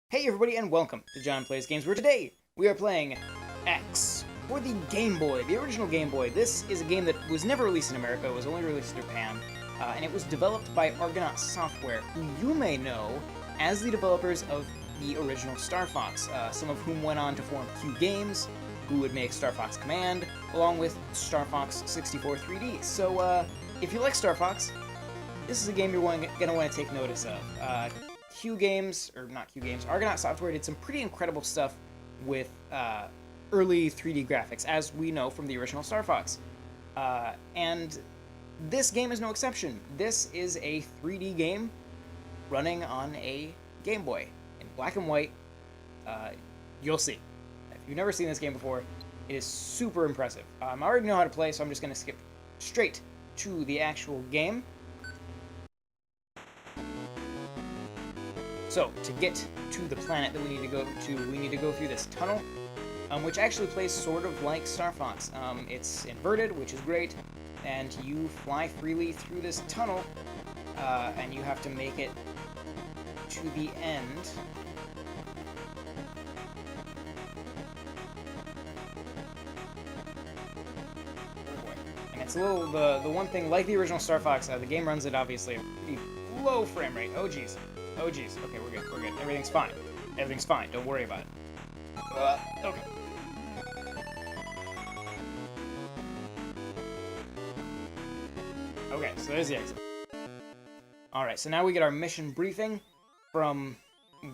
Hey everybody and welcome to John Plays Games, where today we are playing X for the Game Boy, the original Game Boy. This is a game that was never released in America, it was only released in Japan, and it was developed by Argonaut Software, who you may know as the developers of the original Star Fox, some of whom went on to form Q Games, who would make Star Fox Command, along with Star Fox 64 3D. So, if you like Star Fox, this is a game you're going to want to take notice of. Q Games, or not Q Games, Argonaut Software did some pretty incredible stuff with early 3D graphics, as we know from the original Star Fox. And this game is no exception. This is a 3D game running on a Game Boy in black and white. You'll see. If you've never seen this game before, it is super impressive. I already know how to play, so I'm just going to skip straight to the actual game. So, to get to the planet that we need to go to, we need to go through this tunnel, which actually plays sort of like Star Fox. It's inverted, which is great, and you fly freely through this tunnel, and you have to make it to the end. Oh boy. And it's a little, the one thing, like the original Star Fox, the game runs at obviously a pretty low frame rate. Oh jeez. Oh geez. Okay, we're good. We're good. Everything's fine. Everything's fine. Don't worry about it. Okay. Okay, so there's the exit. Alright, so now we get our mission briefing from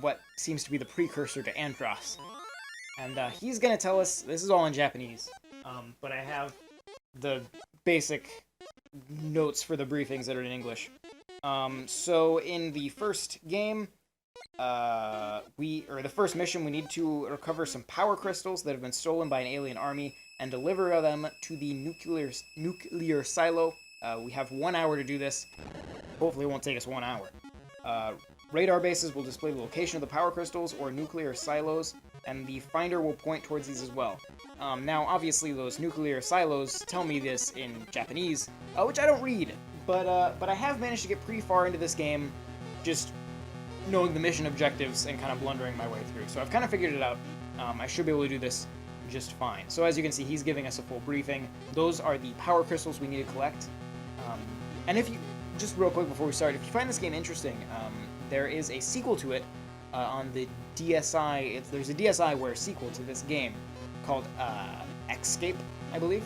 what seems to be the precursor to Andros. And he's gonna tell us, this is all in Japanese, but I have the basic notes for the briefings that are in English. So in the first game, the first mission, we need to recover some power crystals that have been stolen by an alien army and deliver them to the nuclear silo. We have 1 hour to do this. Hopefully it won't take us 1 hour. Radar bases will display the location of the power crystals or nuclear silos, and the finder will point towards these as well. Now, obviously, those nuclear silos tell me this in Japanese, which I don't read. But I have managed to get pretty far into this game, just knowing the mission objectives and kind of blundering my way through. So I've kind of figured it out. I should be able to do this just fine. So as you can see, he's giving us a full briefing. Those are the power crystals we need to collect. And if you, just real quick before we start, if you find this game interesting, there is a sequel to it on the DSi. There's a DSiWare sequel to this game called Escape, I believe,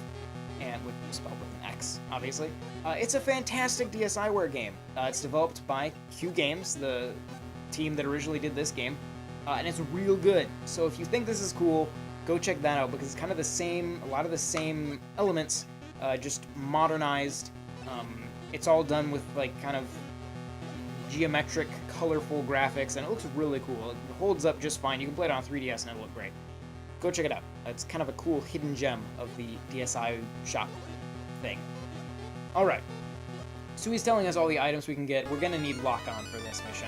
and spelled with an X, obviously. It's a fantastic DSiWare game. It's developed by Q Games, the team that originally did this game, and it's real good. So if you think this is cool, go check that out, because it's kind of the same, a lot of the same elements, just modernized. It's all done with like kind of geometric, colorful graphics, and it looks really cool. It holds up just fine. You can play it on 3DS and it'll look great. Go check it out. It's kind of a cool hidden gem of the DSi shop thing. Alright, so he's telling us all the items we can get. We're going to need lock-on for this mission,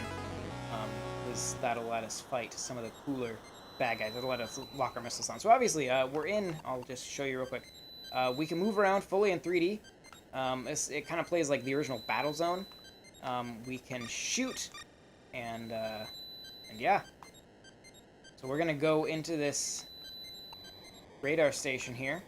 because that'll let us fight some of the cooler bad guys. That'll let us lock our missiles on. So obviously, we're in, I'll just show you real quick. We can move around fully in 3D. It kind of plays like the original Battlezone. We can shoot, and yeah. So we're going to go into this radar station here.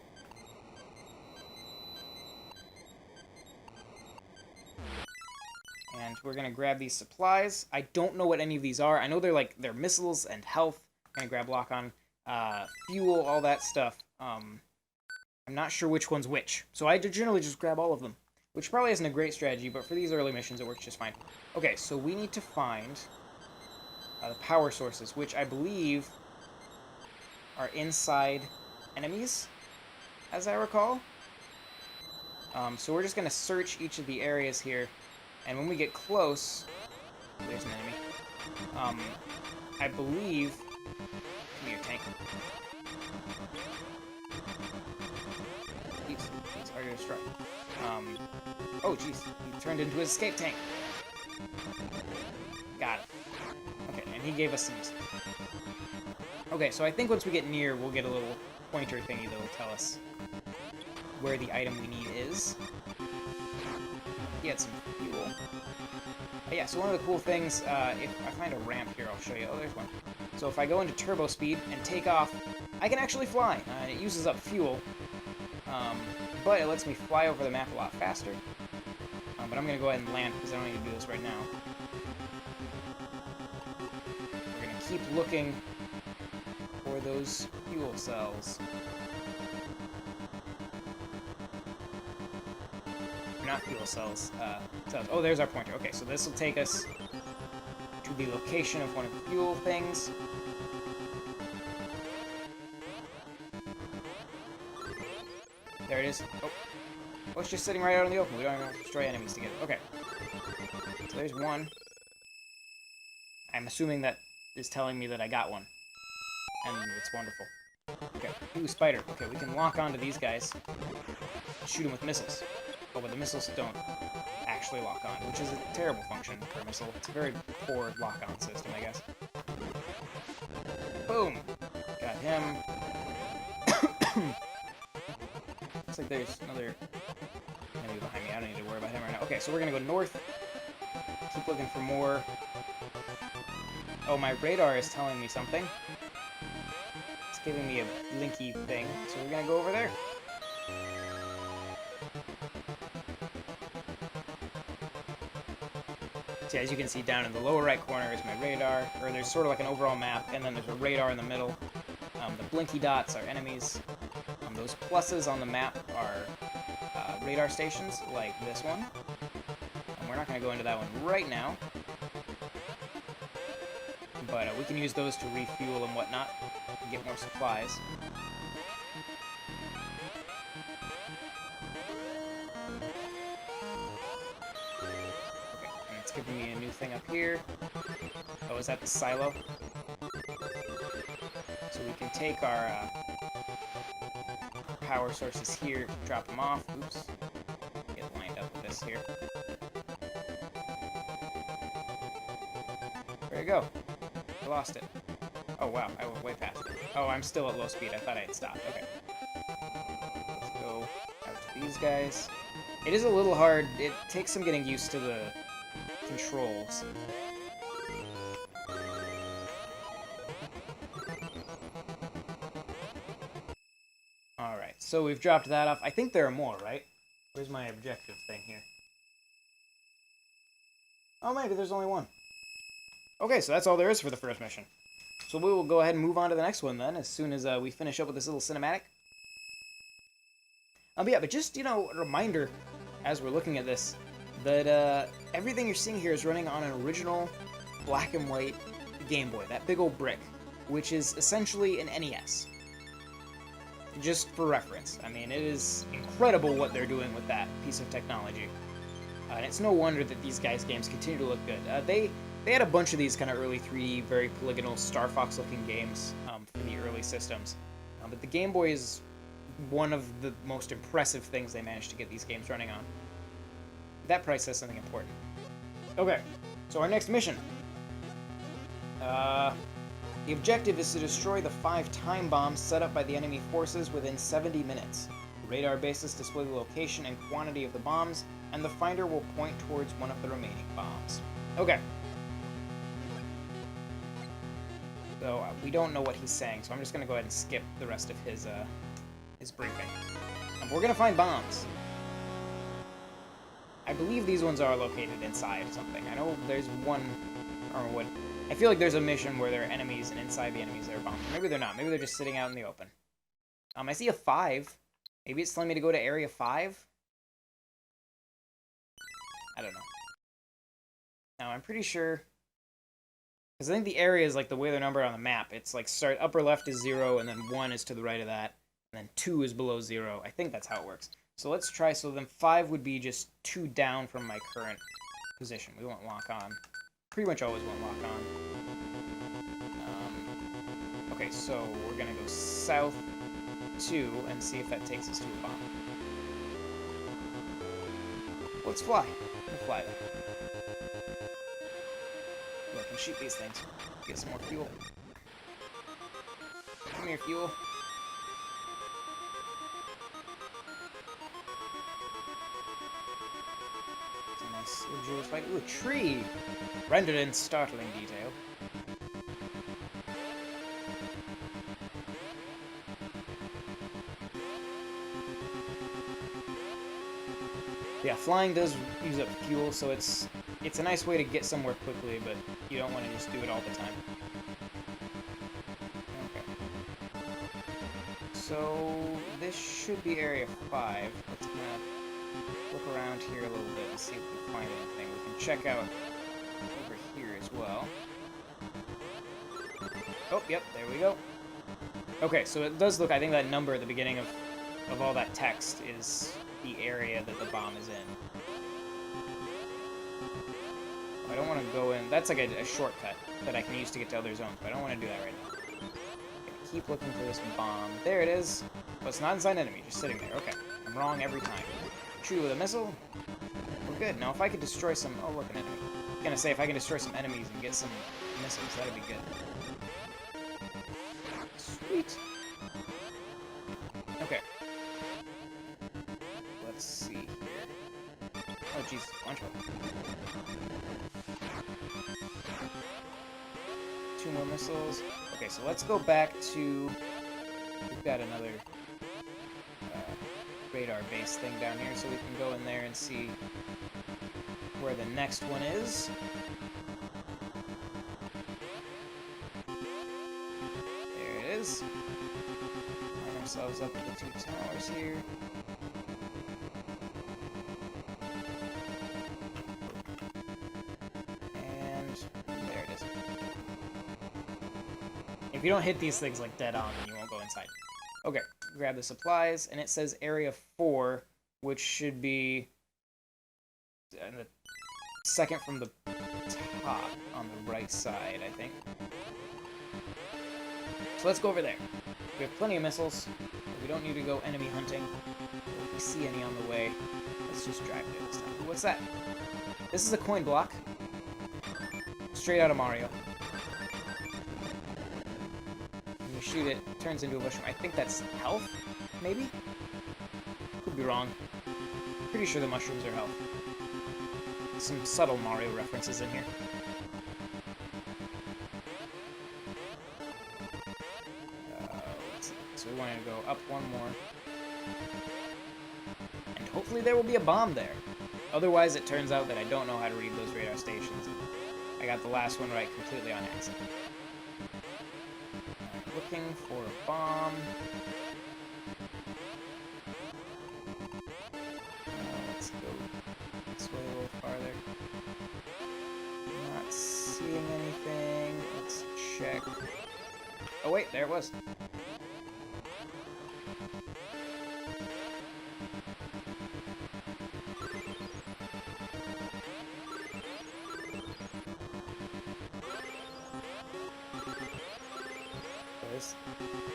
And we're gonna grab these supplies. I don't know what any of these are. I know they're missiles and health. I'm gonna grab lock-on, fuel, all that stuff. I'm not sure which one's which. So I generally just grab all of them, which probably isn't a great strategy, but for these early missions it works just fine. Okay, so we need to find the power sources, which I believe are inside enemies, as I recall. So we're just gonna search each of the areas here. And when we get close, there's an enemy. I believe. Come here, tank. These are your strike. Oh, jeez, he turned into his escape tank. Got it. Okay, and he gave us some. Okay, so I think once we get near, we'll get a little pointer thingy that will tell us where the item we need is. He had some fuel. But yeah, so one of the cool things, if I find a ramp here, I'll show you. Oh, there's one. So if I go into turbo speed and take off, I can actually fly. It uses up fuel, but it lets me fly over the map a lot faster. But I'm going to go ahead and land because I don't need to do this right now. We're going to keep looking for those fuel cells. Not fuel cells. Cells. Oh, there's our pointer. Okay, so this will take us to the location of one of the fuel things. There it is. Oh, it's just sitting right out in the open. We don't even have to destroy enemies to get it. Okay. So there's one. I'm assuming that is telling me that I got one. And it's wonderful. Okay. Ooh, spider. Okay, we can lock onto these guys. Shoot them with missiles. Oh, but the missiles don't actually lock on, which is a terrible function for a missile. It's a very poor lock-on system, I guess. Boom! Got him. Looks like there's another enemy behind me. I don't need to worry about him right now. Okay, so we're gonna go north. Keep looking for more. Oh, my radar is telling me something. It's giving me a blinky thing, so we're gonna go over there. So as you can see down in the lower right corner is my radar, or there's sort of like an overall map, and then there's a radar in the middle. The blinky dots are enemies. Those pluses on the map are radar stations, like this one. And we're not going to go into that one right now. But we can use those to refuel and whatnot, and get more supplies. It's giving me a new thing up here. Oh, is that the silo? So we can take our power sources here, drop them off. Oops. Get lined up with this here. There you go. I lost it. Oh, wow. I went way past it. Oh, I'm still at low speed. I thought I had stopped. Okay. Let's go out to these guys. It is a little hard. It takes some getting used to the controls. Alright, so we've dropped that off. I think there are more, right? Where's my objective thing here? Oh, maybe there's only one. Okay, so that's all there is for the first mission. So we will go ahead and move on to the next one then, as soon as we finish up with this little cinematic. But yeah, but just, you know, a reminder, as we're looking at this, that everything you're seeing here is running on an original black and white Game Boy, that big old brick, which is essentially an NES. Just for reference. I mean, it is incredible what they're doing with that piece of technology. And it's no wonder that these guys' games continue to look good. They had a bunch of these kind of early 3D, very polygonal, Star Fox-looking games for the early systems. But the Game Boy is one of the most impressive things they managed to get these games running on. That price says something important. Okay, so our next mission. The objective is to destroy the 5 time bombs set up by the enemy forces within 70 minutes. The radar bases display the location and quantity of the bombs, and the finder will point towards one of the remaining bombs. Okay. So, we don't know what he's saying, so I'm just going to go ahead and skip the rest of his briefing. We're going to find bombs. I believe these ones are located inside something. I know there's one, or what, I feel like there's a mission where there are enemies, and inside the enemies there are bombs. Maybe they're not. Maybe they're just sitting out in the open. I see a 5. Maybe it's telling me to go to Area 5? I don't know. Now, I'm pretty sure... Because I think the area is like the way they're numbered on the map. It's like upper left is 0, and then 1 is to the right of that, and then 2 is below 0. I think that's how it works. So let's try, so then 5 would be just 2 down from my current position. We won't lock on. Pretty much always won't lock on. Okay, so we're gonna go south 2 and see if that takes us to a bomb. Let's fly. We'll fly then. I can shoot these things. Get some more fuel. Come here, fuel. It's a nice luxurious fight. Ooh, a tree! Rendered in startling detail. Yeah, flying does use up fuel, so it's a nice way to get somewhere quickly, but you don't want to just do it all the time. Okay. So this should be Area 5. Let's kind of look around here a little bit and see if we can find anything. We can check out over here as well. Oh, yep, there we go. Okay, so it does look, I think that number at the beginning of all that text is the area that the bomb is in. I don't want to go in. That's like a shortcut that I can use to get to other zones, but I don't want to do that right now. Okay, keep looking for this bomb. There it is. But it's not inside enemy, just sitting there. Okay, I'm wrong every time. Shoot it with a missile. We're good. Now, if I could destroy some... Oh, look, an enemy. I'm gonna say, if I can destroy some enemies and get some missiles, that'd be good. Sweet. Okay. Let's see here. Oh, jeez. Launch mode. 2 more missiles. Okay, so let's go back to... We've got another radar base thing down here, so we can go in there and see where the next one is. There it is. Line ourselves up with the 2 towers here. And there it is. If you don't hit these things like dead on, then you won't go inside. Okay, grab the supplies, and it says Area 4, which should be the second from the top on the right side, I think. So let's go over there. We have plenty of missiles. We don't need to go enemy hunting. If we see any on the way, let's just drive there this time. What's that? This is a coin block. Straight out of Mario. When you shoot it, it turns into a mushroom. I think that's health, maybe? Could be wrong. Pretty sure the mushrooms are health. Some subtle Mario references in here. Let's see. So we want to go up one more. And hopefully there will be a bomb there. Otherwise, it turns out that I don't know how to read those radar stations. I got the last one right completely on accident. Looking for a bomb. Let's go this way a little farther. Not seeing anything. Let's check. Oh wait, there it was.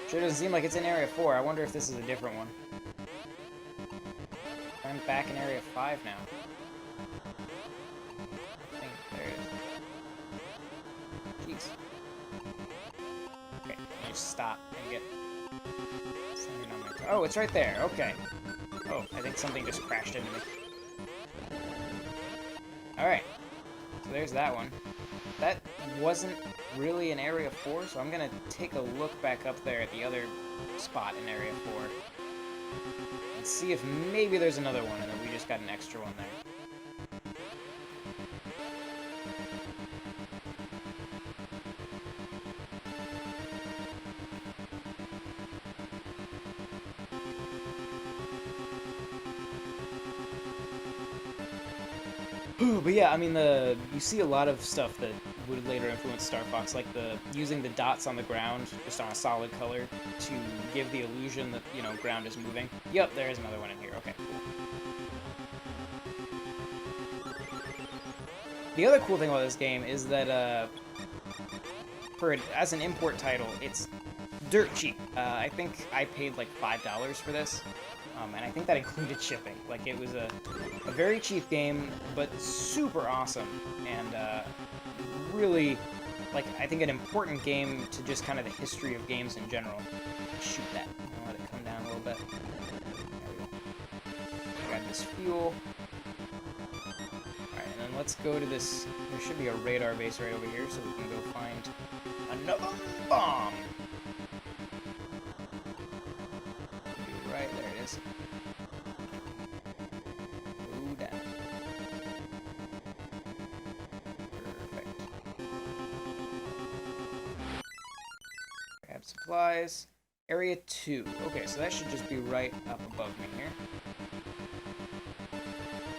Sure doesn't seem like it's in Area 4. I wonder if this is a different one. I'm back in Area 5 now. I think there it is. Jeez. Okay, let me just stop and get something on my... Oh, it's right there. Okay. Oh, I think something just crashed into me. Alright. So there's that one. That wasn't really in Area 4, so I'm gonna take a look back up there at the other spot in Area 4 and see if maybe there's another one and then we just got an extra one there. But yeah, I mean, you see a lot of stuff that would later influence Star Fox, like using the dots on the ground just on a solid color to give the illusion that, you know, ground is moving. Yep, there is another one in here. Okay, cool. The other cool thing about this game is that as an import title, it's dirt cheap. I think I paid like $5 for this. And I think that included shipping. Like, it was a very cheap game, but super awesome, and really, like, I think an important game to just kind of the history of games in general. Shoot that. I'll let it come down a little bit. There we go. Grab this fuel. Alright, and then let's go to this... There should be a radar base right over here, so we can go find another bomb! Right, there it is. Ooh, supplies. Area 2. Okay, so that should just be right up above me here.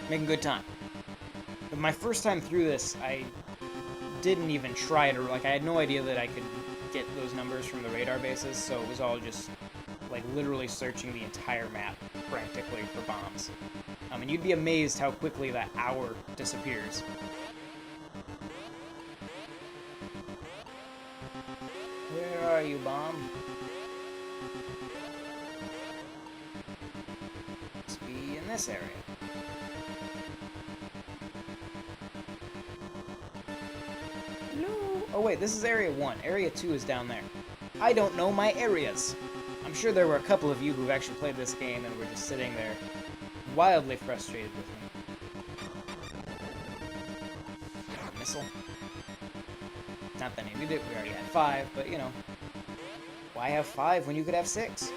Making good time. But my first time through this, I didn't even try to, like, I had no idea that I could get those numbers from the radar bases, so it was all just, like, literally searching the entire map, practically, for bombs. And you'd be amazed how quickly that hour disappears. Where are you, bomb? Must be in this area. No. Oh wait, this is area 1. Area 2 is down there. I don't know my areas. I'm sure there were a couple of you who've actually played this game and were just sitting there wildly frustrated with me. Missile. Not that I needed it, we already had 5, but you know. Why have 5 when you could have 6?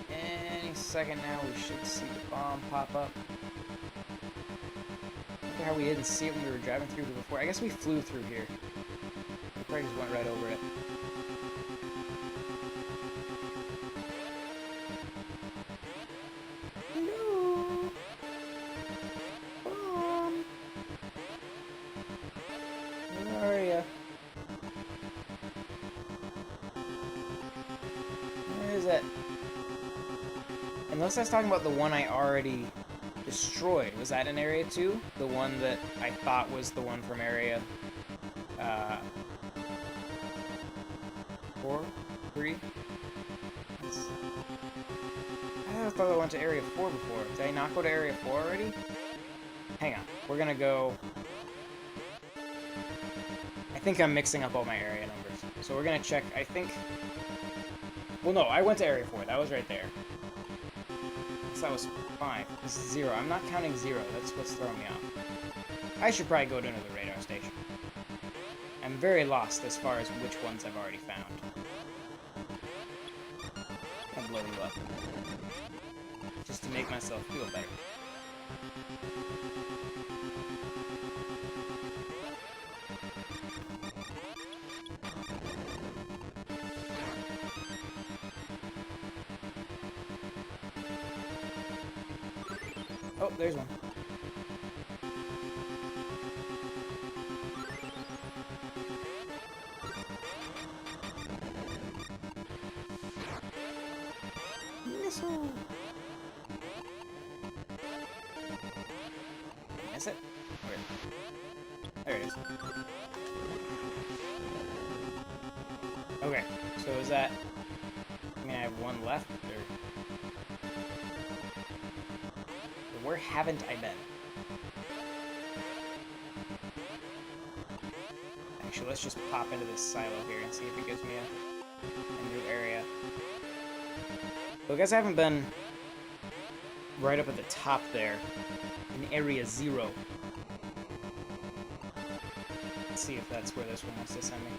Any second now, we should see the bomb pop up. Look how we didn't see it when we were driving through here before. I guess we flew through here. We probably just went right over it. No! Bomb! Where are ya? Where is it? Unless I was talking about the one I already destroyed. Was that in Area 2? The one that I thought was the one from Area 4? 3? I thought I went to Area 4 before. Did I not go to Area 4 already? Hang on. We're gonna go... I think I'm mixing up all my area numbers. So we're gonna check, I think... Well, no, I went to Area 4. That was right there. So that was 5. This is 0. I'm not counting 0. That's what's throwing me off. I should probably go to another radar station. I'm very lost as far as which ones I've already found. I'll blow you up. Just to make myself feel better. Oh, there's one. Missile! Miss it? Where? There it is. Okay, so is that... I mean, I have one left, or... Where haven't I been? Actually, let's just pop into this silo here and see if it gives me a new area. So I guess I haven't been right up at the top there, in Area 0. Let's see if that's where this one wants to send me.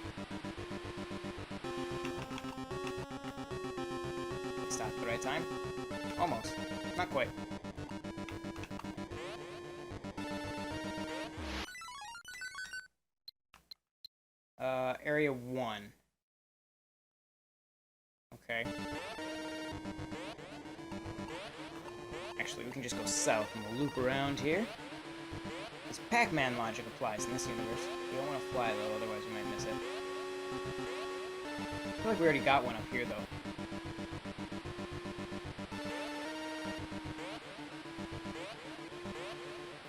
Stop at the right time? Almost. Not quite. Area 1. Okay. Actually, we can just go south and we'll loop around here. This Pac-Man logic applies in this universe. We don't want to fly, though, otherwise we might miss it. I feel like we already got one up here, though.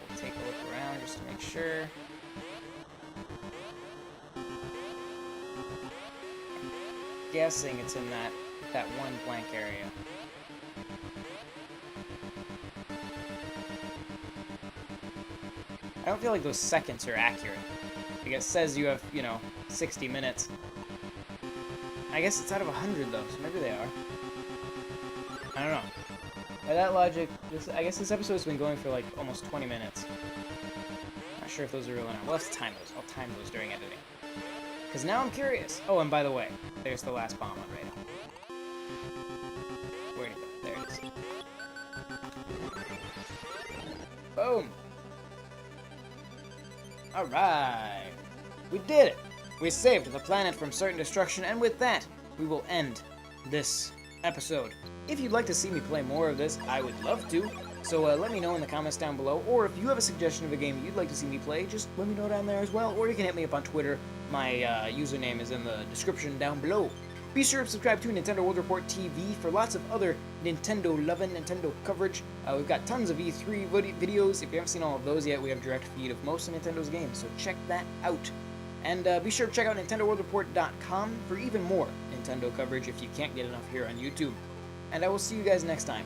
We'll take a look around just to make sure. Guessing it's in that one blank area. I don't feel like those seconds are accurate. Like it says you have, you know, 60 minutes. I guess it's out of 100 though, so maybe they are. I don't know. By that logic, I guess this episode's been going for like almost 20 minutes. Not sure if those are real or not. We'll have to time those. I'll time those during editing. Because now I'm curious. Oh, and by the way, there's the last bomb on radar. Where'd it go? There it is. Boom! Alright. We did it! We saved the planet from certain destruction, and with that, we will end this episode. If you'd like to see me play more of this, I would love to. So let me know in the comments down below, or if you have a suggestion of a game you'd like to see me play, just let me know down there as well, or you can hit me up on Twitter. My username is in the description down below. Be sure to subscribe to Nintendo World Report TV for lots of other Nintendo loving Nintendo coverage. We've got tons of E3 videos. If you haven't seen all of those yet, we have a direct feed of most of Nintendo's games, so check that out. And be sure to check out NintendoWorldReport.com for even more Nintendo coverage if you can't get enough here on YouTube. And I will see you guys next time.